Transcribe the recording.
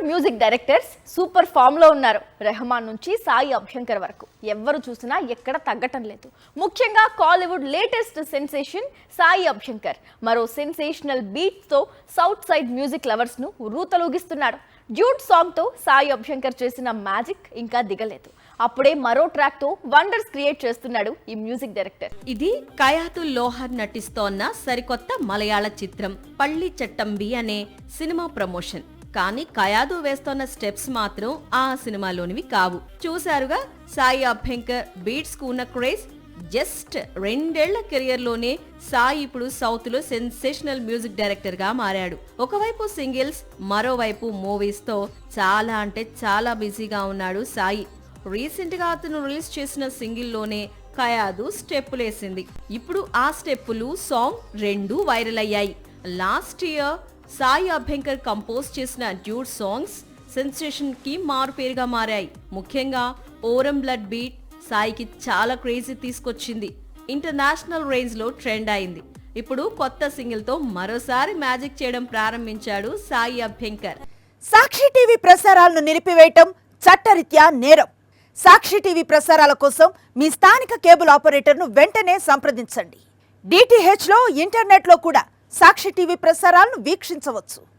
Music directors super form లో ఉన్నారు. రెహమాన్ నుంచి సాయి అభ్యంకర్ వరకు ఎవ్వరు చూసినా ఎక్కడ తగ్గటం లేదు. ముఖ్యంగా కాలీవుడ్ లేటెస్ట్ సెన్సేషన్ సాయి అభ్యంకర్ మరో సెన్సేషనల్ బీట్స్ తో సౌత్ సైడ్ మ్యూజిక్ లవర్స్ ను రూతలూగిస్తున్నాడు. డ్యూట్ సాంగ్ తో సాయి అభ్యంకర్ చేసిన మ్యాజిక్ ఇంకా దిగలేదు. అప్పుడే మరో ట్రాక్ తో వండర్స్ క్రియేట్ చేస్తున్నాడు ఈ మ్యూజిక్ డైరెక్టర్. ఇది కయాతుల్ లోహర్ నటిస్తోన్న సరికొత్త మలయాళ చిత్రం పళ్ళి చట్టంబి అనే సినిమా ప్రమోషన్. కానీ కయాదు వేస్తోన్న స్టెప్స్ మాత్రం ఆ సినిమాలోనివి కావు. చూశారుగా సాయి అభ్యంకర్ బీట్స్ కు ఉన్న క్రేజ్. జస్ట్ 2 ఏళ్ల కెరియర్ లోనే సాయి ఇప్పుడు సౌత్ లో సెన్సేషనల్ మ్యూజిక్ డైరెక్టర్ గా మారాడు. ఒకవైపు సింగిల్స్, మరోవైపు మూవీస్ తో చాలా అంటే చాలా బిజీగా ఉన్నాడు సాయి. రీసెంట్ గా అతను రిలీజ్ చేసిన సింగిల్ లోనే కయాదు స్టెప్పులేసింది. ఇప్పుడు ఆ స్టెప్పులు సాంగ్ రెండూ వైరల్ అయ్యాయి. Last year Sai Abhyankar compose చేసిన డ్యూట్ సాంగ్స్ సెన్సేషన్ కి మారుపేరుగా మారాయి. ముఖ్యంగా ఓరం బ్లడ్ బీట్ సాయికి చాలా క్రేజీ తీసుకొచ్చింది. ఇంటర్నేషనల్ రేంజ్ లో ట్రెండ్ అయింది. ఇప్పుడు కొత్త సింగిల్ తో మరోసారి మ్యాజిక్ చేయడం ప్రారంభించాడు సాయి అభ్యంకర్. సాక్షి టీవీ ప్రసారాలను నిలిపివేయటం చట్టరీత్యా నేరం. సాక్షి టీవీ ప్రసారాల కోసం మీ స్థానిక కేబుల్ ఆపరేటర్ను వెంటనే సంప్రదించండి. DTH లో ఇంటర్నెట్ లో కూడా సాక్షి టీవీ ప్రసారాలను వీక్షించవచ్చు.